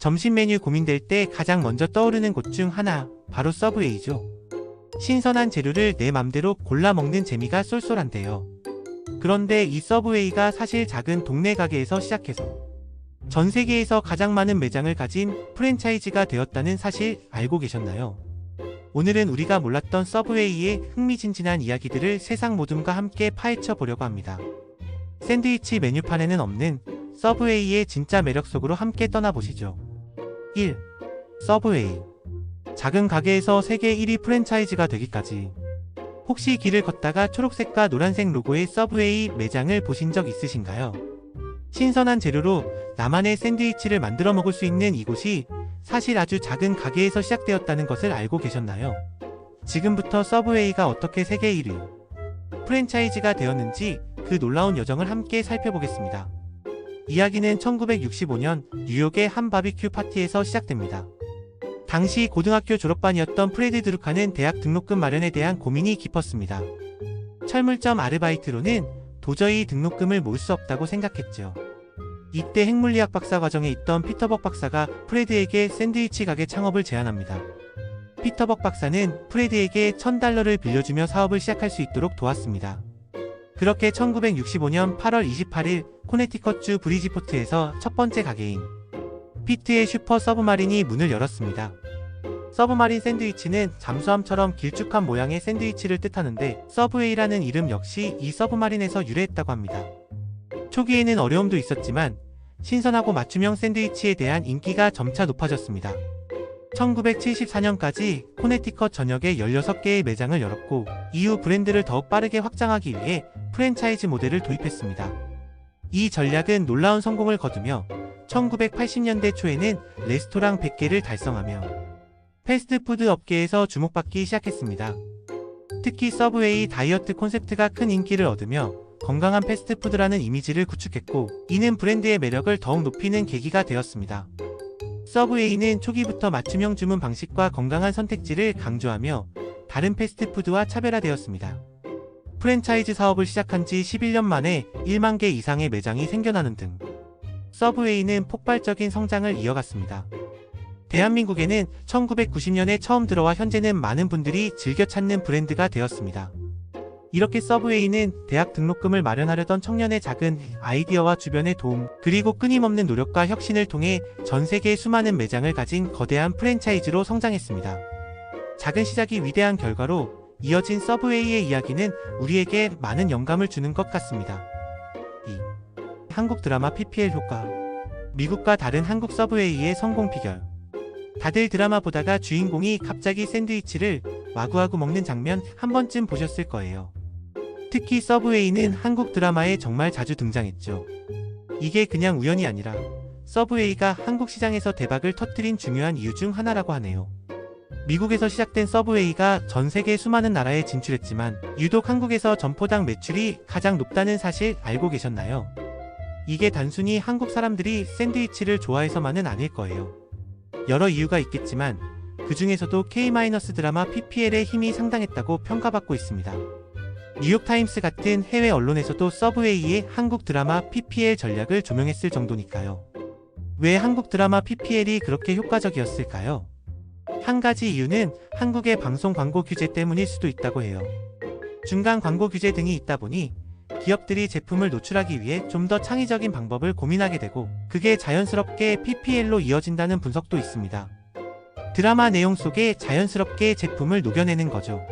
점심 메뉴 고민될 때 가장 먼저 떠오르는 곳 중 하나, 바로 서브웨이죠. 신선한 재료를 내 맘대로 골라 먹는 재미가 쏠쏠한데요. 그런데 이 서브웨이가 사실 작은 동네 가게에서 시작해서 전 세계에서 가장 많은 매장을 가진 프랜차이즈가 되었다는 사실 알고 계셨나요? 오늘은 우리가 몰랐던 서브웨이의 흥미진진한 이야기들을 세상 모둠과 함께 파헤쳐 보려고 합니다. 샌드위치 메뉴판에는 없는 서브웨이의 진짜 매력 속으로 함께 떠나보시죠. 1. 서브웨이. 작은 가게에서 세계 1위 프랜차이즈가 되기까지. 혹시 길을 걷다가 초록색과 노란색 로고의 서브웨이 매장을 보신 적 있으신가요? 신선한 재료로 나만의 샌드위치를 만들어 먹을 수 있는 이곳이 사실 아주 작은 가게에서 시작되었다는 것을 알고 계셨나요? 지금부터 서브웨이가 어떻게 세계 1위 프랜차이즈가 되었는지 그 놀라운 여정을 함께 살펴보겠습니다. 이야기는 1965년 뉴욕의 한 바비큐 파티에서 시작됩니다. 당시 고등학교 졸업반이었던 프레드 드루카는 대학 등록금 마련에 대한 고민이 깊었습니다. 철물점 아르바이트로는 도저히 등록금을 모을 수 없다고 생각했죠. 이때 핵물리학 박사 과정에 있던 피터 벅 박사가 프레드에게 샌드위치 가게 창업을 제안합니다. 피터 벅 박사는 프레드에게 $1000를 빌려주며 사업을 시작할 수 있도록 도왔습니다. 그렇게 1965년 8월 28일 코네티컷주 브리지포트에서 첫 번째 가게인 피트의 슈퍼 서브마린이 문을 열었습니다. 서브마린 샌드위치는 잠수함처럼 길쭉한 모양의 샌드위치를 뜻하는데 서브웨이라는 이름 역시 이 서브마린에서 유래했다고 합니다. 초기에는 어려움도 있었지만 신선하고 맞춤형 샌드위치에 대한 인기가 점차 높아졌습니다. 1974년까지 코네티컷 전역에 16개의 매장을 열었고 이후 브랜드를 더욱 빠르게 확장하기 위해 프랜차이즈 모델을 도입했습니다. 이 전략은 놀라운 성공을 거두며 1980년대 초에는 레스토랑 100개를 달성하며 패스트푸드 업계에서 주목받기 시작했습니다. 특히 서브웨이 다이어트 콘셉트가 큰 인기를 얻으며 건강한 패스트푸드라는 이미지를 구축했고 이는 브랜드의 매력을 더욱 높이는 계기가 되었습니다. 서브웨이는 초기부터 맞춤형 주문 방식과 건강한 선택지를 강조하며 다른 패스트푸드와 차별화되었습니다. 프랜차이즈 사업을 시작한 지 11년 만에 1만 개 이상의 매장이 생겨나는 등 서브웨이는 폭발적인 성장을 이어갔습니다. 대한민국에는 1990년에 처음 들어와 현재는 많은 분들이 즐겨 찾는 브랜드가 되었습니다. 이렇게 서브웨이는 대학 등록금을 마련하려던 청년의 작은 아이디어와 주변의 도움, 그리고 끊임없는 노력과 혁신을 통해 전 세계 수많은 매장을 가진 거대한 프랜차이즈로 성장했습니다. 작은 시작이 위대한 결과로 이어진 서브웨이의 이야기는 우리에게 많은 영감을 주는 것 같습니다. 2. 한국 드라마 PPL 효과. 미국과 다른 한국 서브웨이의 성공 비결. 다들 드라마 보다가 주인공이 갑자기 샌드위치를 마구마구 먹는 장면 한 번쯤 보셨을 거예요. 특히 서브웨이는 한국 드라마에 정말 자주 등장했죠. 이게 그냥 우연이 아니라 서브웨이가 한국 시장에서 대박을 터뜨린 중요한 이유 중 하나라고 하네요. 미국에서 시작된 서브웨이가 전 세계 수많은 나라에 진출했지만 유독 한국에서 점포당 매출이 가장 높다는 사실 알고 계셨나요? 이게 단순히 한국 사람들이 샌드위치를 좋아해서만은 아닐 거예요. 여러 이유가 있겠지만 그 중에서도 K-드라마 PPL의 힘이 상당했다고 평가받고 있습니다. 뉴욕타임스 같은 해외 언론에서도 서브웨이의 한국 드라마 PPL 전략을 조명했을 정도니까요. 왜 한국 드라마 PPL이 그렇게 효과적이었을까요? 한 가지 이유는 한국의 방송 광고 규제 때문일 수도 있다고 해요. 중간 광고 규제 등이 있다 보니 기업들이 제품을 노출하기 위해 좀 더 창의적인 방법을 고민하게 되고 그게 자연스럽게 PPL로 이어진다는 분석도 있습니다. 드라마 내용 속에 자연스럽게 제품을 녹여내는 거죠.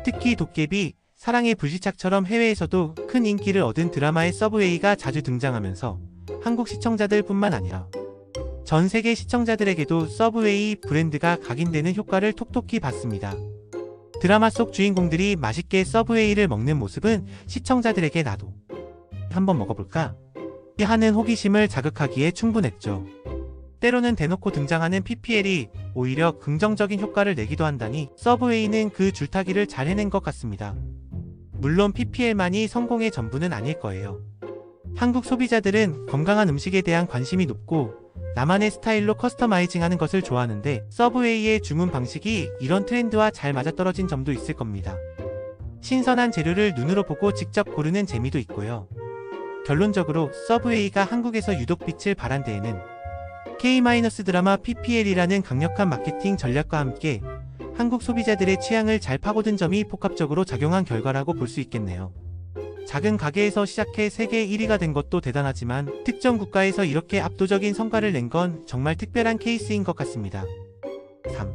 특히 도깨비, 사랑의 불시착처럼 해외에서도 큰 인기를 얻은 드라마의 서브웨이가 자주 등장하면서 한국 시청자들 뿐만 아니라 전 세계 시청자들에게도 서브웨이 브랜드가 각인되는 효과를 톡톡히 봤습니다. 드라마 속 주인공들이 맛있게 서브웨이를 먹는 모습은 시청자들에게 나도 한번 먹어볼까? 하는 호기심을 자극하기에 충분했죠. 때로는 대놓고 등장하는 PPL이 오히려 긍정적인 효과를 내기도 한다니 서브웨이는 그 줄타기를 잘 해낸 것 같습니다. 물론 PPL만이 성공의 전부는 아닐 거예요. 한국 소비자들은 건강한 음식에 대한 관심이 높고 나만의 스타일로 커스터마이징하는 것을 좋아하는데 서브웨이의 주문 방식이 이런 트렌드와 잘 맞아떨어진 점도 있을 겁니다. 신선한 재료를 눈으로 보고 직접 고르는 재미도 있고요. 결론적으로 서브웨이가 한국에서 유독 빛을 발한 데에는 K- PPL이라는 강력한 마케팅 전략과 함께 한국 소비자들의 취향을 잘 파고든 점이 복합적으로 작용한 결과라고 볼 수 있겠네요. 작은 가게에서 시작해 세계 1위가 된 것도 대단하지만 특정 국가에서 이렇게 압도적인 성과를 낸 건 정말 특별한 케이스인 것 같습니다. 3.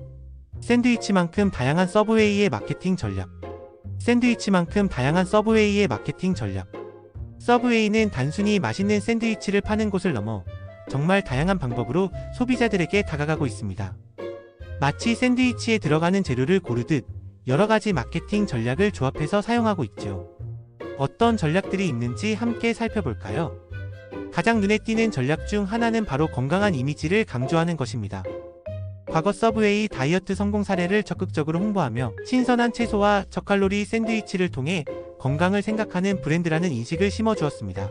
샌드위치만큼 다양한 서브웨이의 마케팅 전략. 샌드위치만큼 다양한 서브웨이의 마케팅 전략. 서브웨이는 단순히 맛있는 샌드위치를 파는 곳을 넘어 정말 다양한 방법으로 소비자들에게 다가가고 있습니다. 마치 샌드위치에 들어가는 재료를 고르듯 여러 가지 마케팅 전략을 조합해서 사용하고 있죠. 어떤 전략들이 있는지 함께 살펴볼까요? 가장 눈에 띄는 전략 중 하나는 바로 건강한 이미지를 강조하는 것입니다. 과거 서브웨이 다이어트 성공 사례를 적극적으로 홍보하며 신선한 채소와 저칼로리 샌드위치를 통해 건강을 생각하는 브랜드라는 인식을 심어주었습니다.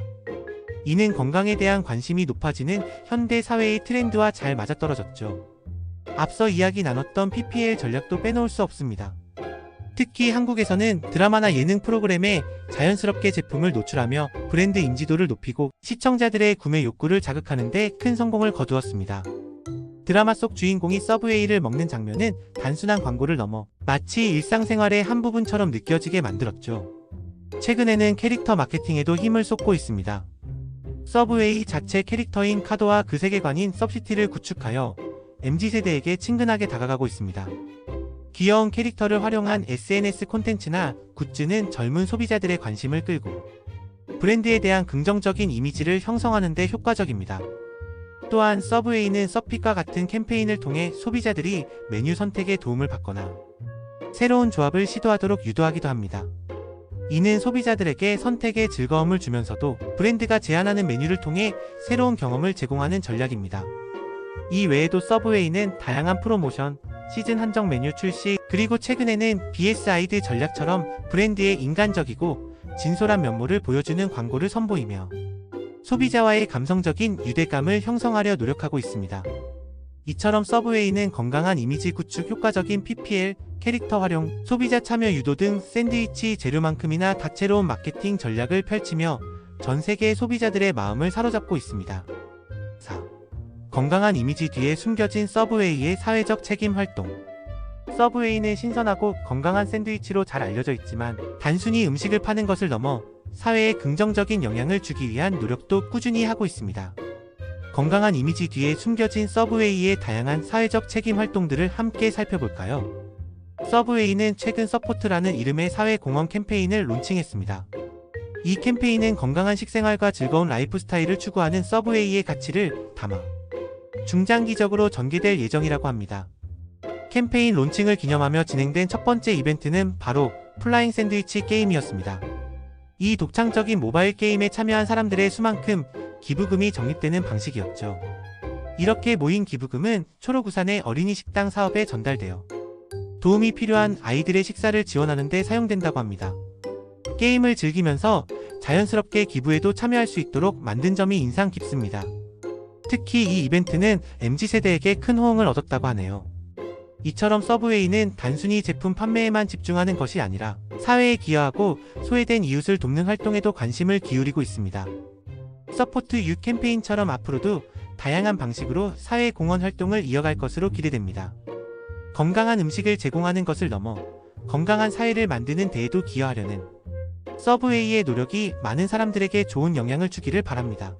이는 건강에 대한 관심이 높아지는 현대 사회의 트렌드와 잘 맞아떨어졌죠. 앞서 이야기 나눴던 PPL 전략도 빼놓을 수 없습니다. 특히 한국에서는 드라마나 예능 프로그램에 자연스럽게 제품을 노출하며 브랜드 인지도를 높이고 시청자들의 구매 욕구를 자극하는 데 큰 성공을 거두었습니다. 드라마 속 주인공이 서브웨이를 먹는 장면은 단순한 광고를 넘어 마치 일상생활의 한 부분처럼 느껴지게 만들었죠. 최근에는 캐릭터 마케팅에도 힘을 쏟고 있습니다. 서브웨이 자체 캐릭터인 카도와 그 세계관인 섭시티를 구축하여 MZ세대에게 친근하게 다가가고 있습니다. 귀여운 캐릭터를 활용한 SNS 콘텐츠나 굿즈는 젊은 소비자들의 관심을 끌고 브랜드에 대한 긍정적인 이미지를 형성하는 데 효과적입니다. 또한 서브웨이는 서핏과 같은 캠페인을 통해 소비자들이 메뉴 선택에 도움을 받거나 새로운 조합을 시도하도록 유도하기도 합니다. 이는 소비자들에게 선택의 즐거움을 주면서도 브랜드가 제안하는 메뉴를 통해 새로운 경험을 제공하는 전략입니다. 이 외에도 서브웨이는 다양한 프로모션, 시즌 한정 메뉴 출시, 그리고 최근에는 BSID 전략처럼 브랜드의 인간적이고 진솔한 면모를 보여주는 광고를 선보이며 소비자와의 감성적인 유대감을 형성하려 노력하고 있습니다. 이처럼 서브웨이는 건강한 이미지 구축, 효과적인 PPL, 캐릭터 활용, 소비자 참여 유도 등 샌드위치 재료만큼이나 다채로운 마케팅 전략을 펼치며 전 세계 소비자들의 마음을 사로잡고 있습니다. 4. 건강한 이미지 뒤에 숨겨진 서브웨이의 사회적 책임 활동. 서브웨이는 신선하고 건강한 샌드위치로 잘 알려져 있지만 단순히 음식을 파는 것을 넘어 사회에 긍정적인 영향을 주기 위한 노력도 꾸준히 하고 있습니다. 건강한 이미지 뒤에 숨겨진 서브웨이의 다양한 사회적 책임 활동들을 함께 살펴볼까요? 서브웨이는 최근 서포트라는 이름의 사회공헌 캠페인을 론칭했습니다. 이 캠페인은 건강한 식생활과 즐거운 라이프 스타일을 추구하는 서브웨이의 가치를 담아 중장기적으로 전개될 예정이라고 합니다. 캠페인 론칭을 기념하며 진행된 첫 번째 이벤트는 바로 플라잉 샌드위치 게임이었습니다. 이 독창적인 모바일 게임에 참여한 사람들의 수만큼 기부금이 적립되는 방식이었죠. 이렇게 모인 기부금은 초록우산의 어린이 식당 사업에 전달되어 도움이 필요한 아이들의 식사를 지원하는 데 사용된다고 합니다. 게임을 즐기면서 자연스럽게 기부에도 참여할 수 있도록 만든 점이 인상 깊습니다. 특히 이 이벤트는 MZ세대에게 큰 호응을 얻었다고 하네요. 이처럼 서브웨이는 단순히 제품 판매에만 집중하는 것이 아니라 사회에 기여하고 소외된 이웃을 돕는 활동에도 관심을 기울이고 있습니다. 서포트 유 캠페인처럼 앞으로도 다양한 방식으로 사회 공헌 활동을 이어갈 것으로 기대됩니다. 건강한 음식을 제공하는 것을 넘어 건강한 사회를 만드는 데에도 기여하려는 서브웨이의 노력이 많은 사람들에게 좋은 영향을 주기를 바랍니다.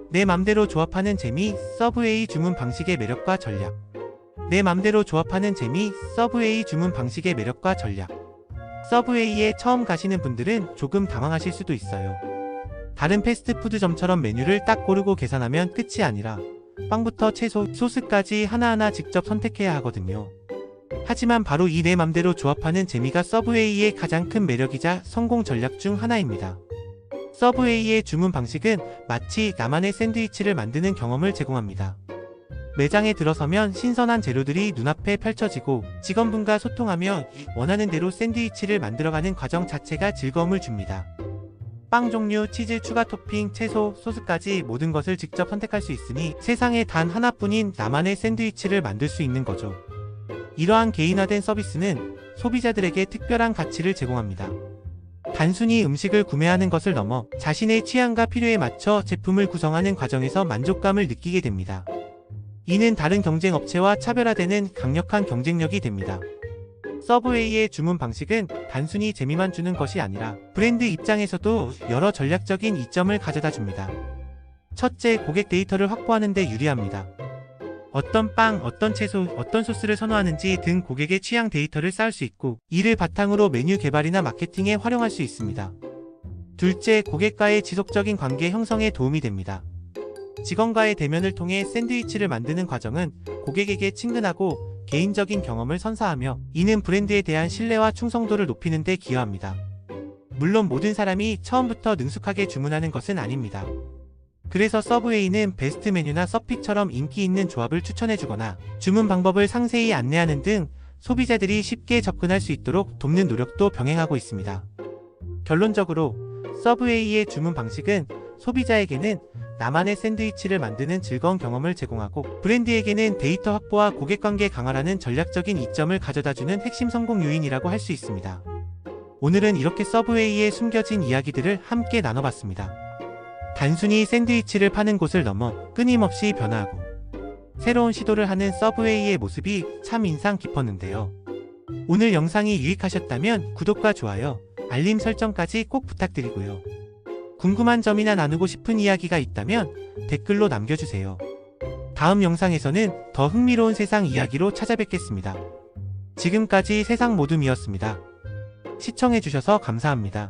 내 맘대로 조합하는 재미, 서브웨이 주문 방식의 매력과 전략. 내 맘대로 조합하는 재미, 서브웨이 주문 방식의 매력과 전략. 서브웨이에 처음 가시는 분들은 조금 당황하실 수도 있어요. 다른 패스트푸드점처럼 메뉴를 딱 고르고 계산하면 끝이 아니라 빵부터 채소, 소스까지 하나하나 직접 선택해야 하거든요. 하지만 바로 이 내 맘대로 조합하는 재미가 서브웨이의 가장 큰 매력이자 성공 전략 중 하나입니다. 서브웨이의 주문 방식은 마치 나만의 샌드위치를 만드는 경험을 제공합니다. 매장에 들어서면 신선한 재료들이 눈앞에 펼쳐지고 직원분과 소통하며 원하는 대로 샌드위치를 만들어가는 과정 자체가 즐거움을 줍니다. 빵 종류, 치즈 추가 토핑, 채소, 소스까지 모든 것을 직접 선택할 수 있으니 세상에 단 하나뿐인 나만의 샌드위치를 만들 수 있는 거죠. 이러한 개인화된 서비스는 소비자들에게 특별한 가치를 제공합니다. 단순히 음식을 구매하는 것을 넘어 자신의 취향과 필요에 맞춰 제품을 구성하는 과정에서 만족감을 느끼게 됩니다. 이는 다른 경쟁 업체와 차별화되는 강력한 경쟁력이 됩니다. 서브웨이의 주문 방식은 단순히 재미만 주는 것이 아니라 브랜드 입장에서도 여러 전략적인 이점을 가져다 줍니다. 첫째, 고객 데이터를 확보하는 데 유리합니다. 어떤 빵, 어떤 채소, 어떤 소스를 선호하는지 등 고객의 취향 데이터를 쌓을 수 있고, 이를 바탕으로 메뉴 개발이나 마케팅에 활용할 수 있습니다. 둘째, 고객과의 지속적인 관계 형성에 도움이 됩니다. 직원과의 대면을 통해 샌드위치를 만드는 과정은 고객에게 친근하고 개인적인 경험을 선사하며, 이는 브랜드에 대한 신뢰와 충성도를 높이는 데 기여합니다. 물론 모든 사람이 처음부터 능숙하게 주문하는 것은 아닙니다. 그래서 서브웨이는 베스트 메뉴나 서픽처럼 인기 있는 조합을 추천해주거나 주문 방법을 상세히 안내하는 등 소비자들이 쉽게 접근할 수 있도록 돕는 노력도 병행하고 있습니다. 결론적으로 서브웨이의 주문 방식은 소비자에게는 나만의 샌드위치를 만드는 즐거운 경험을 제공하고, 브랜드에게는 데이터 확보와 고객관계 강화라는 전략적인 이점을 가져다주는 핵심 성공 요인이라고 할 수 있습니다. 오늘은 이렇게 서브웨이의 숨겨진 이야기들을 함께 나눠봤습니다. 단순히 샌드위치를 파는 곳을 넘어 끊임없이 변화하고 새로운 시도를 하는 서브웨이의 모습이 참 인상 깊었는데요. 오늘 영상이 유익하셨다면 구독과 좋아요, 알림 설정까지 꼭 부탁드리고요. 궁금한 점이나 나누고 싶은 이야기가 있다면 댓글로 남겨주세요. 다음 영상에서는 더 흥미로운 세상 이야기로 찾아뵙겠습니다. 지금까지 세상모둠이었습니다. 시청해주셔서 감사합니다.